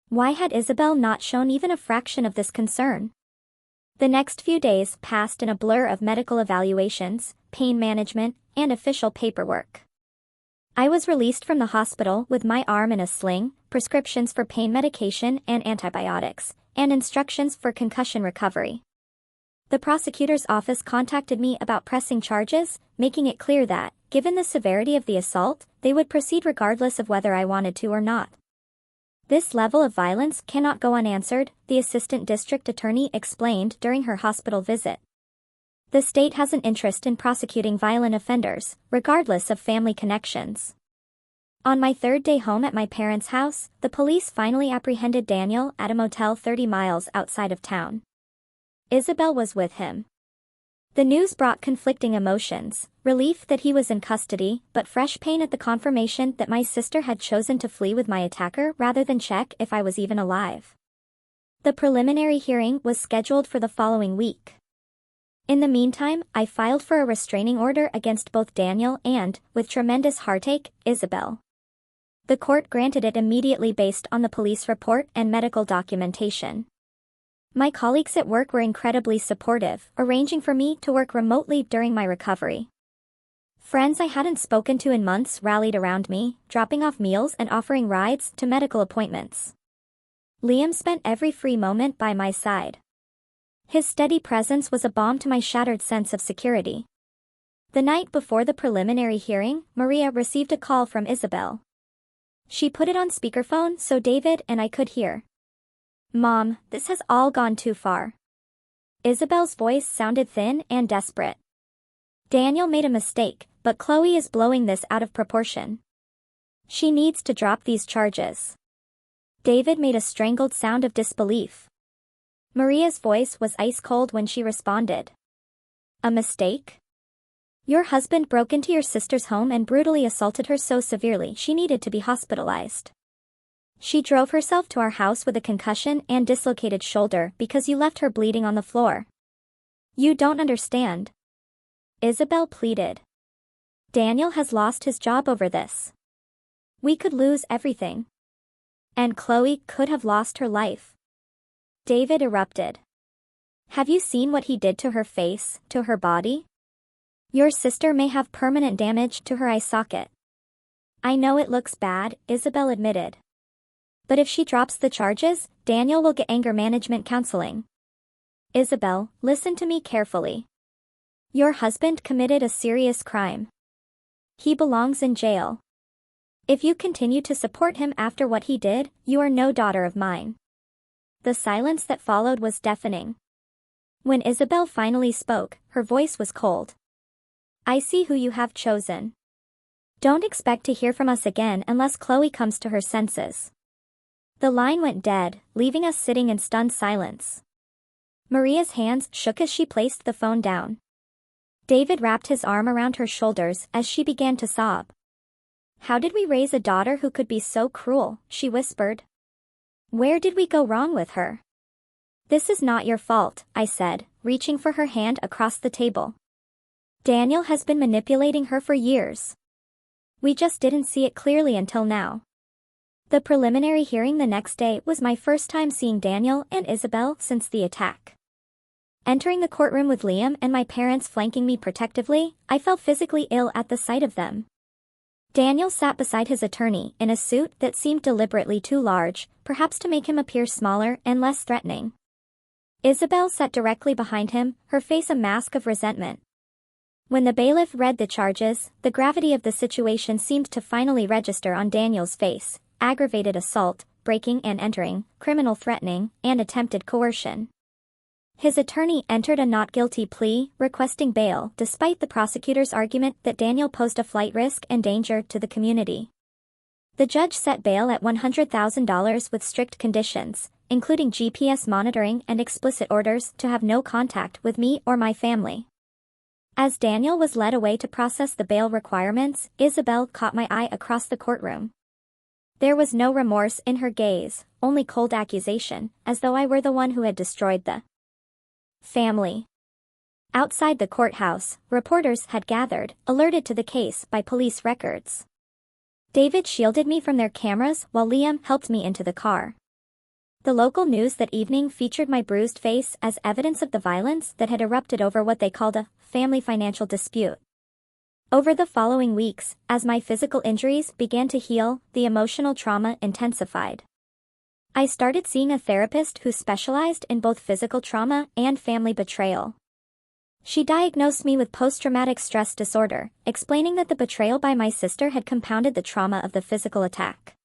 Speaker 1: Why had Isabel not shown even a fraction of this concern? The next few days passed in a blur of medical evaluations, pain management, and official paperwork. I was released from the hospital with my arm in a sling, prescriptions for pain medication and antibiotics, and instructions for concussion recovery. The prosecutor's office contacted me about pressing charges, making it clear that, given the severity of the assault, they would proceed regardless of whether I wanted to or not. "This level of violence cannot go unanswered," the assistant district attorney explained during her hospital visit. The state has an interest in prosecuting violent offenders, regardless of family connections. On my third day home at my parents' house, the police finally apprehended Daniel at a motel 30 miles outside of town. Isabel was with him. The news brought conflicting emotions, relief that he was in custody, but fresh pain at the confirmation that my sister had chosen to flee with my attacker rather than check if I was even alive. The preliminary hearing was scheduled for the following week. In the meantime, I filed for a restraining order against both Daniel and, with tremendous heartache, Isabel. The court granted it immediately based on the police report and medical documentation. My colleagues at work were incredibly supportive, arranging for me to work remotely during my recovery. Friends I hadn't spoken to in months rallied around me, dropping off meals and offering rides to medical appointments. Liam spent every free moment by my side. His steady presence was a balm to my shattered sense of security. The night before the preliminary hearing, Maria received a call from Isabel. She put it on speakerphone so David and I could hear. "Mom, this has all gone too far." Isabel's voice sounded thin and desperate. "Daniel made a mistake, but Chloe is blowing this out of proportion. She needs to drop these charges." David made a strangled sound of disbelief. Maria's voice was ice cold when she responded. "A mistake? Your husband broke into your sister's home and brutally assaulted her so severely she needed to be hospitalized. She drove herself to our house with a concussion and dislocated shoulder because you left her bleeding on the floor. You don't understand." Isabel pleaded. "Daniel has lost his job over this. We could lose everything. And Chloe could have lost her life." David erupted. "Have you seen what he did to her face, to her body? Your sister may have permanent damage to her eye socket." "I know it looks bad," Isabel admitted. "But if she drops the charges, Daniel will get anger management counseling." "Isabel, listen to me carefully. Your husband committed a serious crime. He belongs in jail. If you continue to support him after what he did, you are no daughter of mine." The silence that followed was deafening. When Isabel finally spoke, her voice was cold. "I see who you have chosen. Don't expect to hear from us again unless Chloe comes to her senses." The line went dead, leaving us sitting in stunned silence. Maria's hands shook as she placed the phone down. David wrapped his arm around her shoulders as she began to sob. "How did we raise a daughter who could be so cruel?" she whispered. "Where did we go wrong with her?" "This is not your fault," I said, reaching for her hand across the table. "Daniel has been manipulating her for years. We just didn't see it clearly until now." The preliminary hearing the next day was my first time seeing Daniel and Isabel since the attack. Entering the courtroom with Liam and my parents flanking me protectively, I felt physically ill at the sight of them. Daniel sat beside his attorney in a suit that seemed deliberately too large, perhaps to make him appear smaller and less threatening. Isabel sat directly behind him, her face a mask of resentment. When the bailiff read the charges, the gravity of the situation seemed to finally register on Daniel's face: aggravated assault, breaking and entering, criminal threatening, and attempted coercion. His attorney entered a not guilty plea, requesting bail despite the prosecutor's argument that Daniel posed a flight risk and danger to the community. The judge set bail at $100,000 with strict conditions, including GPS monitoring and explicit orders to have no contact with me or my family. As Daniel was led away to process the bail requirements, Isabel caught my eye across the courtroom. There was no remorse in her gaze, only cold accusation, as though I were the one who had destroyed the family. Outside the courthouse, reporters had gathered, alerted to the case by police records. David shielded me from their cameras while Liam helped me into the car. The local news that evening featured my bruised face as evidence of the violence that had erupted over what they called a family financial dispute. Over the following weeks, as my physical injuries began to heal, the emotional trauma intensified. I started seeing a therapist who specialized in both physical trauma and family betrayal. She diagnosed me with post-traumatic stress disorder, explaining that the betrayal by my sister had compounded the trauma of the physical attack.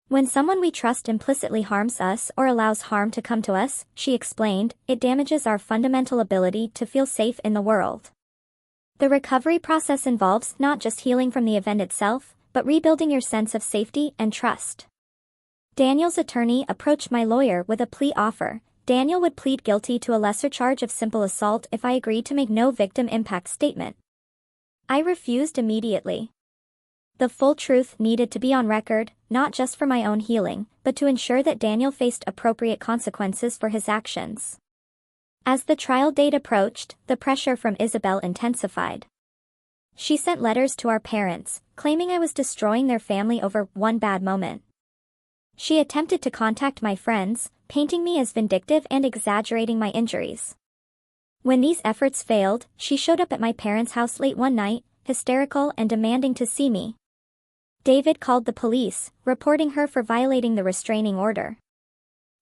Speaker 1: When someone we trust implicitly harms us or allows harm to come to us, she explained, it damages our fundamental ability to feel safe in the world. The recovery process involves not just healing from the event itself, but rebuilding your sense of safety and trust. Daniel's attorney approached my lawyer with a plea offer. Daniel would plead guilty to a lesser charge of simple assault if I agreed to make no victim impact statement. I refused immediately. The full truth needed to be on record, not just for my own healing, but to ensure that Daniel faced appropriate consequences for his actions. As the trial date approached, the pressure from Isabel intensified. She sent letters to our parents, claiming I was destroying their family over one bad moment. She attempted to contact my friends, painting me as vindictive and exaggerating my injuries. When these efforts failed, she showed up at my parents' house late one night, hysterical and demanding to see me. David called the police, reporting her for violating the restraining order.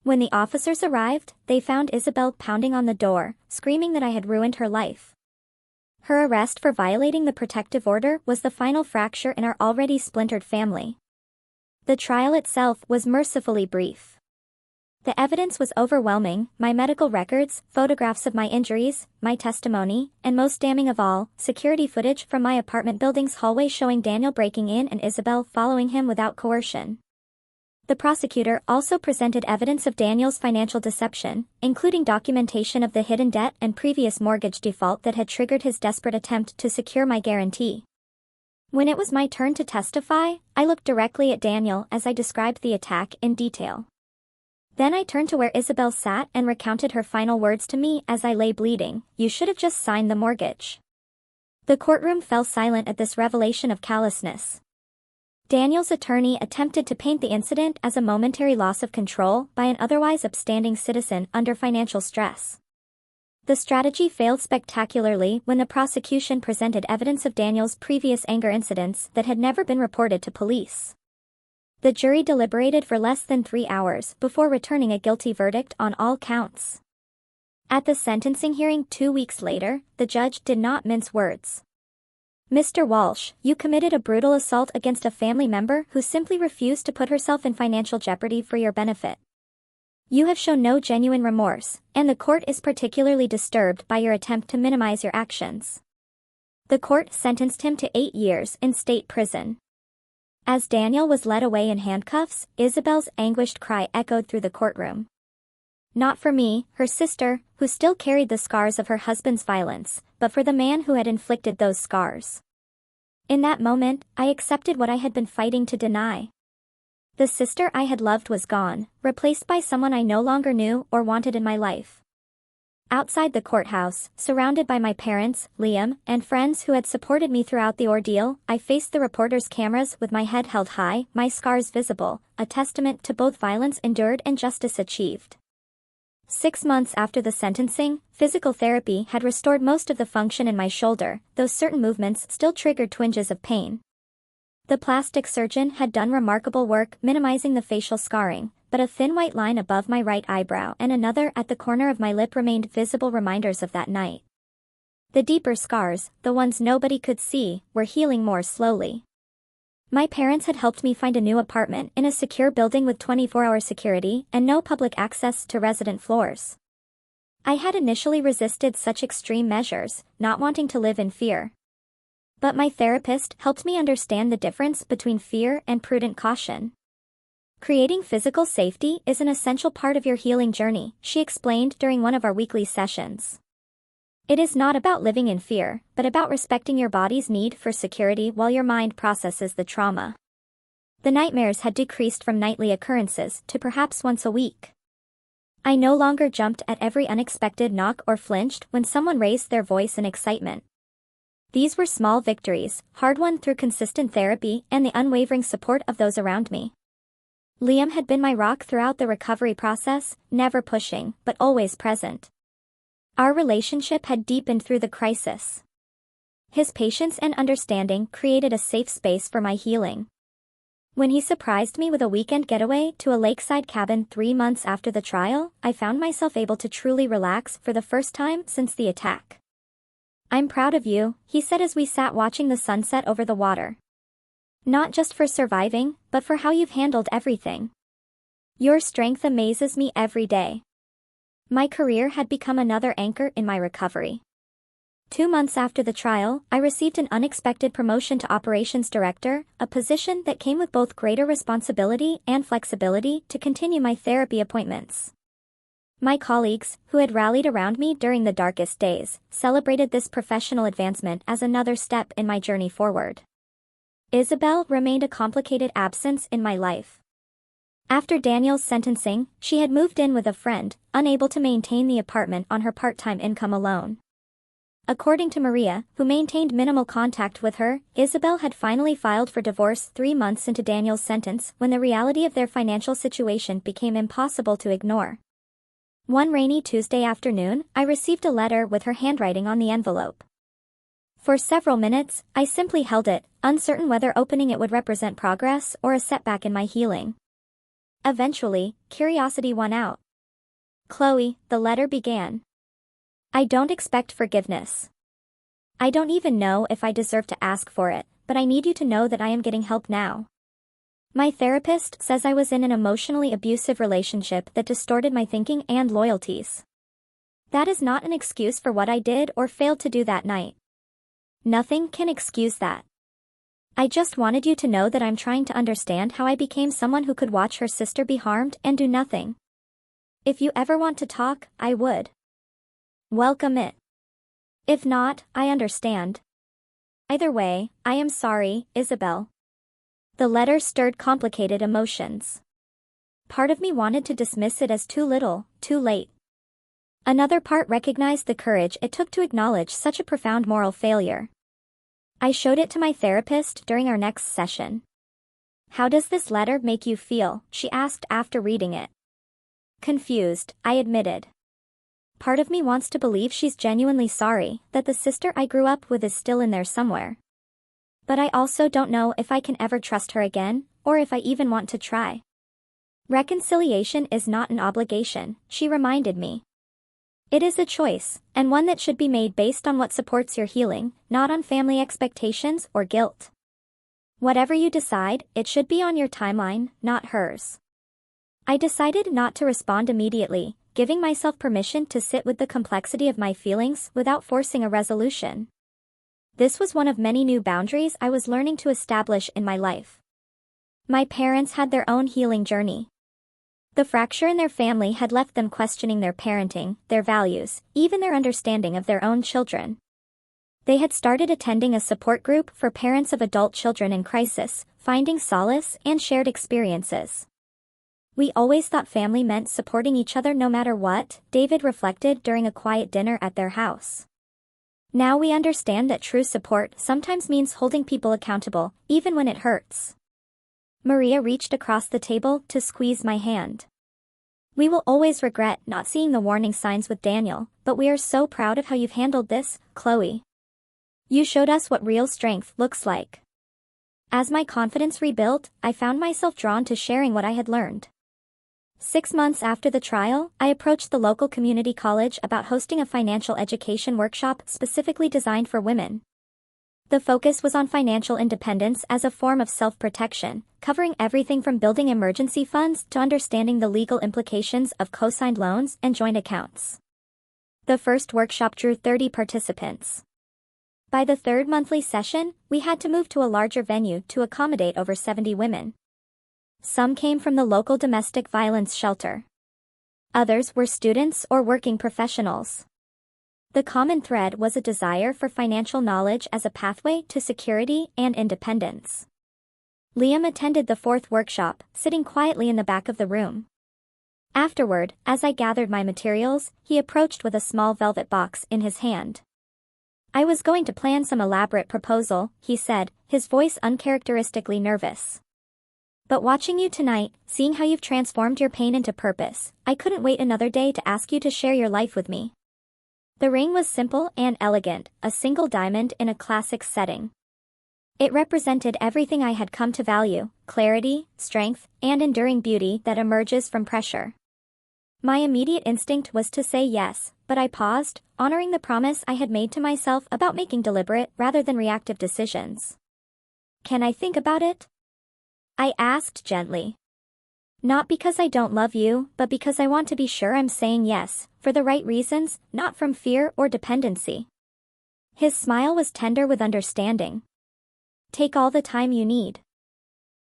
Speaker 1: When the officers arrived, they found Isabel pounding on the door, screaming that I had ruined her life. Her arrest for violating the protective order was the final fracture in our already splintered family. The trial itself was mercifully brief. The evidence was overwhelming: my medical records, photographs of my injuries, my testimony, and most damning of all, security footage from my apartment building's hallway showing Daniel breaking in and Isabel following him without coercion. The prosecutor also presented evidence of Daniel's financial deception, including documentation of the hidden debt and previous mortgage default that had triggered his desperate attempt to secure my guarantee. When it was my turn to testify, I looked directly at Daniel as I described the attack in detail. Then I turned to where Isabel sat and recounted her final words to me as I lay bleeding: "You should have just signed the mortgage." The courtroom fell silent at this revelation of callousness. Daniel's attorney attempted to paint the incident as a momentary loss of control by an otherwise upstanding citizen under financial stress. The strategy failed spectacularly when the prosecution presented evidence of Daniel's previous anger incidents that had never been reported to police. The jury deliberated for less than 3 hours before returning a guilty verdict on all counts. At the sentencing hearing 2 weeks later, the judge did not mince words. "Mr. Walsh, you committed a brutal assault against a family member who simply refused to put herself in financial jeopardy for your benefit. You have shown no genuine remorse, and the court is particularly disturbed by your attempt to minimize your actions." The court sentenced him to 8 years in state prison. As Daniel was led away in handcuffs, Isabel's anguished cry echoed through the courtroom. Not for me, her sister, who still carried the scars of her husband's violence, but for the man who had inflicted those scars. In that moment, I accepted what I had been fighting to deny. The sister I had loved was gone, replaced by someone I no longer knew or wanted in my life. Outside the courthouse, surrounded by my parents, Liam, and friends who had supported me throughout the ordeal, I faced the reporters' cameras with my head held high, my scars visible, a testament to both violence endured and justice achieved. 6 months after the sentencing, physical therapy had restored most of the function in my shoulder, though certain movements still triggered twinges of pain. The plastic surgeon had done remarkable work minimizing the facial scarring, but a thin white line above my right eyebrow and another at the corner of my lip remained visible reminders of that night. The deeper scars, the ones nobody could see, were healing more slowly. My parents had helped me find a new apartment in a secure building with 24-hour security and no public access to resident floors. I had initially resisted such extreme measures, not wanting to live in fear. But my therapist helped me understand the difference between fear and prudent caution. Creating physical safety is an essential part of your healing journey, she explained during one of our weekly sessions. It is not about living in fear, but about respecting your body's need for security while your mind processes the trauma. The nightmares had decreased from nightly occurrences to perhaps once a week. I no longer jumped at every unexpected knock or flinched when someone raised their voice in excitement. These were small victories, hard-won through consistent therapy and the unwavering support of those around me. Liam had been my rock throughout the recovery process, never pushing, but always present. Our relationship had deepened through the crisis. His patience and understanding created a safe space for my healing. When he surprised me with a weekend getaway to a lakeside cabin 3 months after the trial, I found myself able to truly relax for the first time since the attack. "I'm proud of you," he said as we sat watching the sunset over the water. Not just for surviving, but for how you've handled everything. Your strength amazes me every day. My career had become another anchor in my recovery. 2 months after the trial, I received an unexpected promotion to operations director, a position that came with both greater responsibility and flexibility to continue my therapy appointments. My colleagues, who had rallied around me during the darkest days, celebrated this professional advancement as another step in my journey forward. Isabel remained a complicated absence in my life. After Daniel's sentencing, she had moved in with a friend, unable to maintain the apartment on her part-time income alone. According to Maria, who maintained minimal contact with her, Isabel had finally filed for divorce 3 months into Daniel's sentence when the reality of their financial situation became impossible to ignore. One rainy Tuesday afternoon, I received a letter with her handwriting on the envelope. For several minutes, I simply held it, uncertain whether opening it would represent progress or a setback in my healing. Eventually, curiosity won out. "Chloe," the letter began. "I don't expect forgiveness. I don't even know if I deserve to ask for it, but I need you to know that I am getting help now. My therapist says I was in an emotionally abusive relationship that distorted my thinking and loyalties. That is not an excuse for what I did or failed to do that night. Nothing can excuse that. I just wanted you to know that I'm trying to understand how I became someone who could watch her sister be harmed and do nothing. If you ever want to talk, I would welcome it. If not, I understand. Either way, I am sorry, Isabel." The letter stirred complicated emotions. Part of me wanted to dismiss it as too little, too late. Another part recognized the courage it took to acknowledge such a profound moral failure. I showed it to my therapist during our next session. "How does this letter make you feel?" she asked after reading it. "Confused," I admitted. Part of me wants to believe she's genuinely sorry, that the sister I grew up with is still in there somewhere. But I also don't know if I can ever trust her again, or if I even want to try. "Reconciliation is not an obligation," she reminded me. "It is a choice, and one that should be made based on what supports your healing, not on family expectations or guilt. Whatever you decide, it should be on your timeline, not hers." I decided not to respond immediately, giving myself permission to sit with the complexity of my feelings without forcing a resolution. This was one of many new boundaries I was learning to establish in my life. My parents had their own healing journey. The fracture in their family had left them questioning their parenting, their values, even their understanding of their own children. They had started attending a support group for parents of adult children in crisis, finding solace and shared experiences. "We always thought family meant supporting each other no matter what," David reflected during a quiet dinner at their house. "Now we understand that true support sometimes means holding people accountable, even when it hurts." Maria reached across the table to squeeze my hand. "We will always regret not seeing the warning signs with Daniel, but we are so proud of how you've handled this, Chloe. You showed us what real strength looks like." As my confidence rebuilt, I found myself drawn to sharing what I had learned. 6 months after the trial, I approached the local community college about hosting a financial education workshop specifically designed for women. The focus was on financial independence as a form of self-protection, covering everything from building emergency funds to understanding the legal implications of co-signed loans and joint accounts. The first workshop drew 30 participants. By the third monthly session, we had to move to a larger venue to accommodate over 70 women. Some came from the local domestic violence shelter. Others were students or working professionals. The common thread was a desire for financial knowledge as a pathway to security and independence. Liam attended the fourth workshop, sitting quietly in the back of the room. Afterward, as I gathered my materials, he approached with a small velvet box in his hand. "I was going to plan some elaborate proposal," he said, his voice uncharacteristically nervous. "But watching you tonight, seeing how you've transformed your pain into purpose, I couldn't wait another day to ask you to share your life with me." The ring was simple and elegant, a single diamond in a classic setting. It represented everything I had come to value: clarity, strength, and enduring beauty that emerges from pressure. My immediate instinct was to say yes, but I paused, honoring the promise I had made to myself about making deliberate rather than reactive decisions. Can I think about it? I asked gently. Not because I don't love you, but because I want to be sure I'm saying yes, for the right reasons, not from fear or dependency. His smile was tender with understanding. Take all the time you need.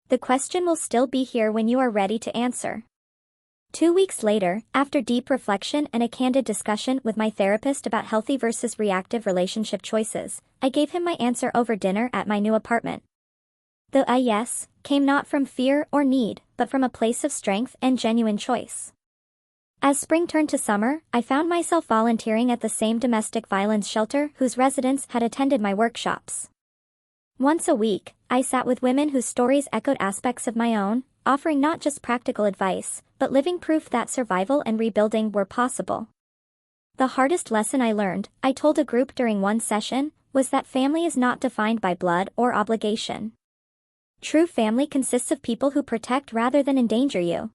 Speaker 1: The question will still be here when you are ready to answer. 2 weeks later, after deep reflection and a candid discussion with my therapist about healthy versus reactive relationship choices, I gave him my answer over dinner at my new apartment. The yes came not from fear or need, but from a place of strength and genuine choice. As spring turned to summer, I found myself volunteering at the same domestic violence shelter whose residents had attended my workshops. Once a week, I sat with women whose stories echoed aspects of my own, offering not just practical advice, but living proof that survival and rebuilding were possible. The hardest lesson I learned, I told a group during one session, was that family is not defined by blood or obligation. True family consists of people who protect rather than endanger you,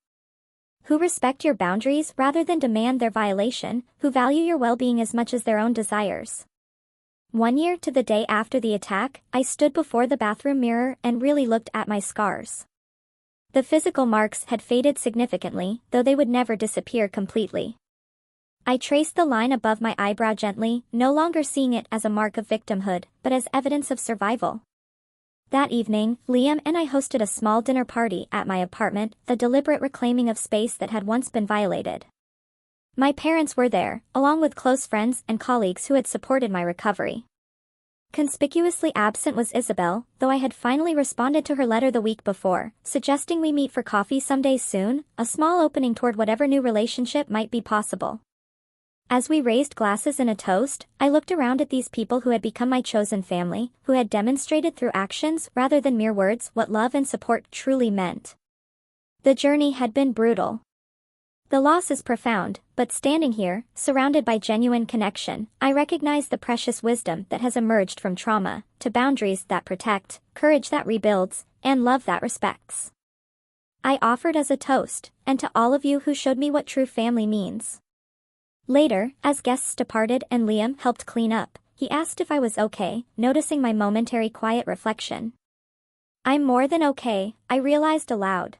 Speaker 1: who respect your boundaries rather than demand their violation, who value your well-being as much as their own desires. 1 year to the day after the attack, I stood before the bathroom mirror and really looked at my scars. The physical marks had faded significantly, though they would never disappear completely. I traced the line above my eyebrow gently, no longer seeing it as a mark of victimhood, but as evidence of survival. That evening, Liam and I hosted a small dinner party at my apartment, a deliberate reclaiming of space that had once been violated. My parents were there, along with close friends and colleagues who had supported my recovery. Conspicuously absent was Isabel, though I had finally responded to her letter the week before, suggesting we meet for coffee someday soon, a small opening toward whatever new relationship might be possible. As we raised glasses in a toast, I looked around at these people who had become my chosen family, who had demonstrated through actions rather than mere words what love and support truly meant. The journey had been brutal. The loss is profound, but standing here, surrounded by genuine connection, I recognize the precious wisdom that has emerged from trauma, to boundaries that protect, courage that rebuilds, and love that respects. I offered as a toast, and to all of you who showed me what true family means. Later, as guests departed and Liam helped clean up, he asked if I was okay, noticing my momentary quiet reflection. I'm more than okay, I realized aloud.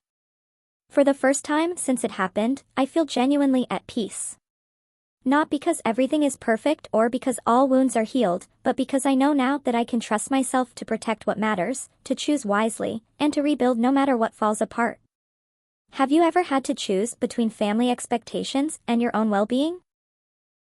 Speaker 1: For the first time since it happened, I feel genuinely at peace. Not because everything is perfect or because all wounds are healed, but because I know now that I can trust myself to protect what matters, to choose wisely, and to rebuild no matter what falls apart. Have you ever had to choose between family expectations and your own well-being?